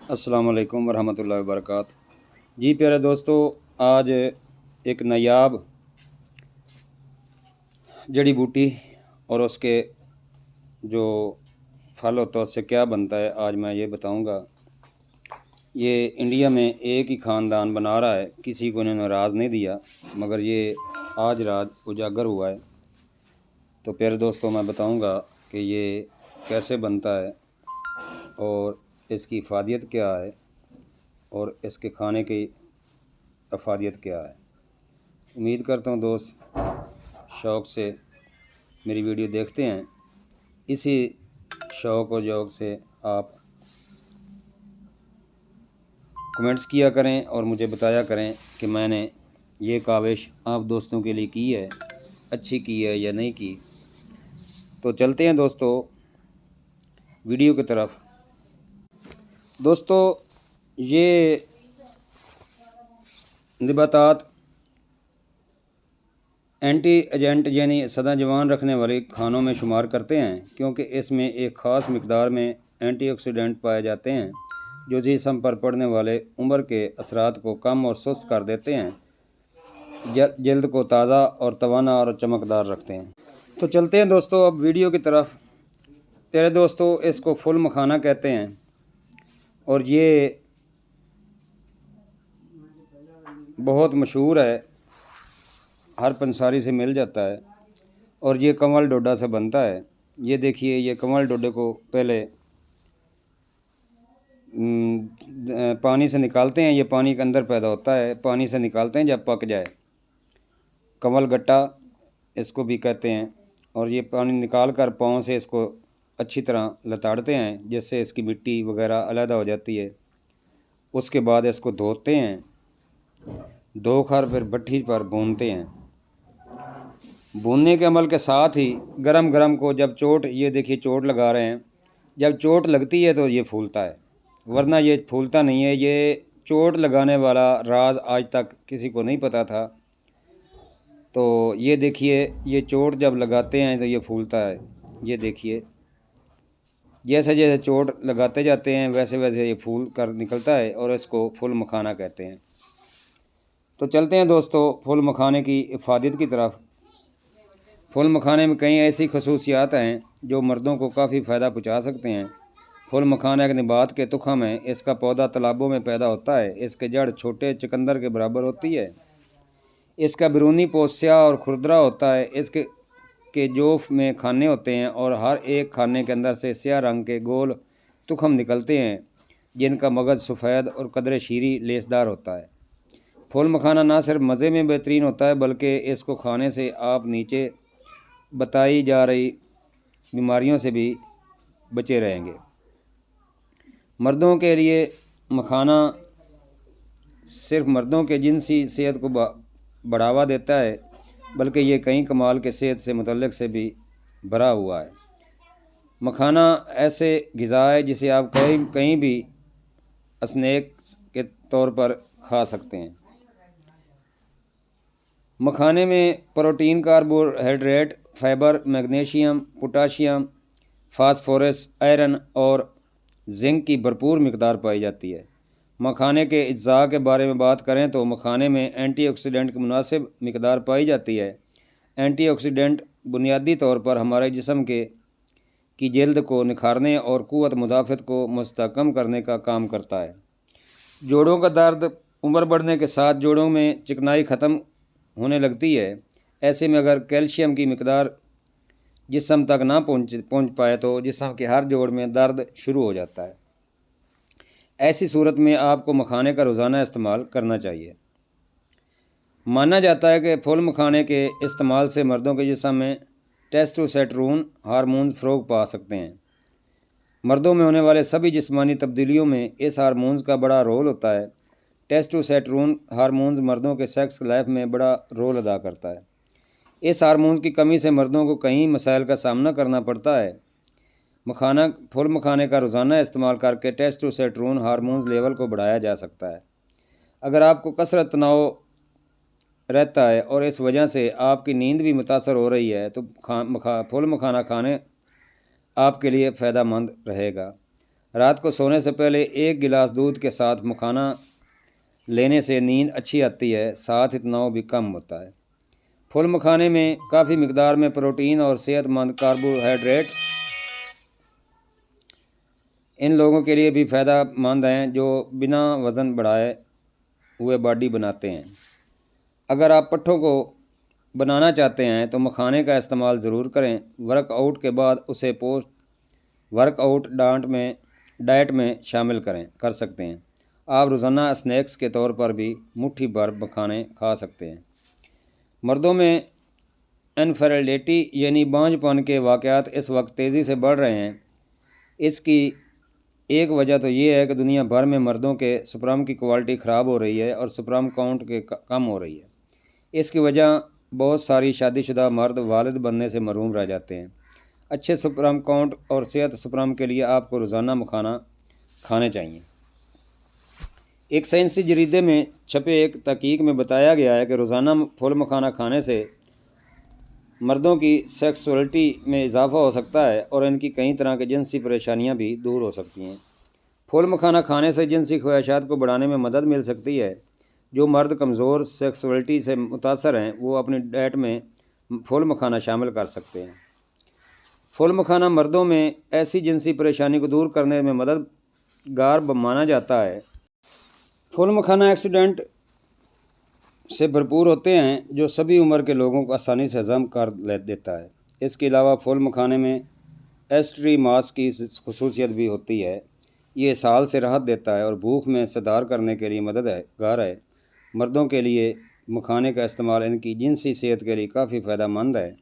अस्सलाम वालेकुम वरहमतुल्लाहि वबरकातुहू। जी प्यारे दोस्तों, आज एक नायाब जड़ी बूटी और उसके जो फल होता है उससे क्या बनता है आज मैं ये बताऊंगा। ये इंडिया में एक ही ख़ानदान बना रहा है, किसी को इन्होंने राज नहीं दिया, मगर ये आज राज उजागर हुआ है। तो प्यारे दोस्तों, मैं बताऊंगा कि ये कैसे बनता है और इसकी इफ़ादियत क्या है और इसके खाने की अफादियत क्या है। उम्मीद करता हूँ दोस्त शौक़ से मेरी वीडियो देखते हैं। इसी शौक़ और ज़ौक़ से आप कमेंट्स किया करें और मुझे बताया करें कि मैंने ये काविश आप दोस्तों के लिए की है, अच्छी की है या नहीं की। तो चलते हैं दोस्तों वीडियो की तरफ। दोस्तों, ये नबातात एंटी एजेंट यानी सदा जवान रखने वाले खानों में शुमार करते हैं, क्योंकि इसमें एक ख़ास मकदार में एंटीऑक्सीडेंट पाए जाते हैं जो जिस्म पर पड़ने वाले उम्र के असरात को कम और सुस्त कर देते हैं, जल्द को ताज़ा और तवाना और चमकदार रखते हैं। तो चलते हैं दोस्तों अब वीडियो की तरफ। प्यारे दोस्तों, इसको फुल मखाना कहते हैं और ये बहुत मशहूर है, हर पंसारी से मिल जाता है और ये कंवल डोडा से बनता है। ये देखिए, ये कंवल डोडे को पहले पानी से निकालते हैं। ये पानी के अंदर पैदा होता है, पानी से निकालते हैं जब पक जाए। कंवल गट्टा इसको भी कहते हैं। और ये पानी निकाल कर पाँव से इसको अच्छी तरह लताड़ते हैं, जिससे इसकी मिट्टी वगैरह अलहदा हो जाती है। उसके बाद इसको धोते हैं, धोकर फिर भट्ठी पर भूनते हैं। भूनने के अमल के साथ ही गरम गरम को जब चोट, ये देखिए चोट लगा रहे हैं, जब चोट लगती है तो ये फूलता है, वरना ये फूलता नहीं है। ये चोट लगाने वाला राज आज तक किसी को नहीं पता था। तो ये देखिए, ये चोट जब लगाते हैं तो ये फूलता है। ये देखिए, जैसे जैसे चोट लगाते जाते हैं वैसे वैसे ये फूल कर निकलता है और इसको फुल मखाना कहते हैं। तो चलते हैं दोस्तों फुल मखाने की इफ़ादियत की तरफ। फुल मखाने में कई ऐसी खसूसियात हैं जो मर्दों को काफ़ी फ़ायदा पहुंचा सकते हैं। फुल मखाना एक नबात के तुखम है। इसका पौधा तालाबों में पैदा होता है। इसके जड़ छोटे चुकंदर के बराबर होती है। इसका बैरूनी पोस्ट स्याह और खुरदरा होता है। इसके जोफ में खाने होते हैं और हर एक खाने के अंदर से स्याह रंग के गोल तुखम निकलते हैं, जिनका मगज़ सफ़ेद और कदरे शीरी लेसदार होता है। फुल मखाना ना सिर्फ मज़े में बेहतरीन होता है, बल्कि इसको खाने से आप नीचे बताई जा रही बीमारियों से भी बचे रहेंगे। मर्दों के लिए मखाना सिर्फ मर्दों के जिनसी सेहत को बढ़ावा देता है, बल्कि ये कई कमाल के सेहत से मुतल्लिक से भी भरा हुआ है। मखाना ऐसे ग़िज़ा है जिसे आप कहीं भी स्नैक्स के तौर पर खा सकते हैं। मखाने में protein, carbohydrate, fibre, magnesium, potassium, phosphorus, iron और जिंक की भरपूर मिकदार पाई जाती है। मखाने के अज्जा के बारे में बात करें तो मखाने में एंटीऑक्सीडेंट की मुनासिब मिकदार पाई जाती है। एंटीऑक्सीडेंट बुनियादी तौर पर हमारे जिस्म की जल्द को निखारने और क़ुव्वत मुदाफ़त को मुस्तहकम करने का काम करता है। जोड़ों का दर्द, उम्र बढ़ने के साथ जोड़ों में चिकनाई ख़त्म होने लगती है। ऐसे में अगर कैल्शियम की मिकदार जिस्म तक ना पहुंच पाए तो जिस्म के हर जोड़ में दर्द शुरू हो जाता है। ऐसी सूरत में आपको मखाने का रोज़ाना इस्तेमाल करना चाहिए। माना जाता है कि फुल मखाने के इस्तेमाल से मर्दों के जिस्म में टेस्टोस्टेरोन हार्मोन फ़रोग पा सकते हैं। मर्दों में होने वाले सभी जिस्मानी तब्दीलियों में इस हार्मोन का बड़ा रोल होता है। टेस्टोस्टेरोन हार्मोन मर्दों के सेक्स लाइफ में बड़ा रोल अदा करता है। इस हार्मोन की कमी से मर्दों को कई मसाइल का सामना करना पड़ता है। फुल मखाने का रोज़ाना इस्तेमाल करके टेस्टोस्टेरोन हार्मोन लेवल को बढ़ाया जा सकता है। अगर आपको कसरत तनाव रहता है और इस वजह से आपकी नींद भी मुतासर हो रही है तो फुल मखाना खाने आपके लिए फ़ायदेमंद रहेगा। रात को सोने से पहले 1 गिलास दूध के साथ मखाना लेने से नींद अच्छी आती है, साथ ही तनाव भी कम होता है। फुल मखाने में काफ़ी मिकदार में प्रोटीन और सेहतमंद कार्बोहाइड्रेट इन लोगों के लिए भी फ़ायदेमंद हैं जो बिना वज़न बढ़ाए हुए बॉडी बनाते हैं। अगर आप पट्ठों को बनाना चाहते हैं तो मखाने का इस्तेमाल ज़रूर करें। वर्कआउट के बाद उसे पोस्ट वर्कआउट डाइट में शामिल कर सकते हैं। आप रोज़ाना स्नैक्स के तौर पर भी मुट्ठी भर मखाने खा सकते हैं। मर्दों में इनफेरिटी यानी बांझपन के वाक़यात इस वक्त तेज़ी से बढ़ रहे हैं। इसकी एक वजह तो ये है कि दुनिया भर में मर्दों के स्पर्म की क्वालिटी ख़राब हो रही है और स्पर्म काउंट के कम हो रही है। इसकी वजह बहुत सारी शादीशुदा मर्द वालिद बनने से महरूम रह जाते हैं। अच्छे स्पर्म काउंट और सेहत स्पर्म के लिए आपको रोज़ाना मखाना खाने चाहिए। एक साइंसी जरीदे में छपे एक तहकीक में बताया गया है कि रोज़ाना फुल मखाना खाने से मर्दों की सेक्सुअलिटी में इजाफ़ा हो सकता है और इनकी कई तरह की जिनसी परेशानियां भी दूर हो सकती हैं। फुल मखाना खाने से जिनसी ख्वाहिशात को बढ़ाने में मदद मिल सकती है। जो मर्द कमज़ोर सेक्सुअलिटी से मुतासर हैं वो अपनी डाइट में फुल मखाना शामिल कर सकते हैं। फुल मखाना मर्दों में ऐसी जिनसी परेशानी को दूर करने में मददगार माना जाता है। फुल मखाना एक्सीडेंट से भरपूर होते हैं जो सभी उम्र के लोगों को आसानी से हज़म कर देता है। इसके अलावा फुल मखाने में एस्ट्री मास की खसूसियत भी होती है। ये साल से राहत देता है और भूख में सुधार करने के लिए मददगार है। मर्दों के लिए मखाने का इस्तेमाल इनकी जिनसी सेहत के लिए काफ़ी फ़ायदेमंद है।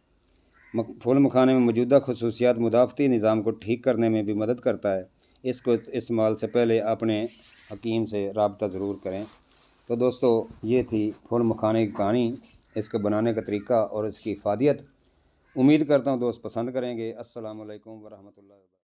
फुल मखाने में मौजूदा खसूसियात मुदाफ़ती निज़ाम को ठीक करने में भी मदद करता है। इसको इस्तेमाल से पहले अपने हकीम से रब्ता ज़रूर करें। तो दोस्तों, ये थी फुल मखाने की कहानी, इसको बनाने का तरीका और इसकी इफ़ादियत। उम्मीद करता हूँ दोस्त पसंद करेंगे। अस्सलामु अलैकुम व रहमतुल्लाहि व बरकातुहू।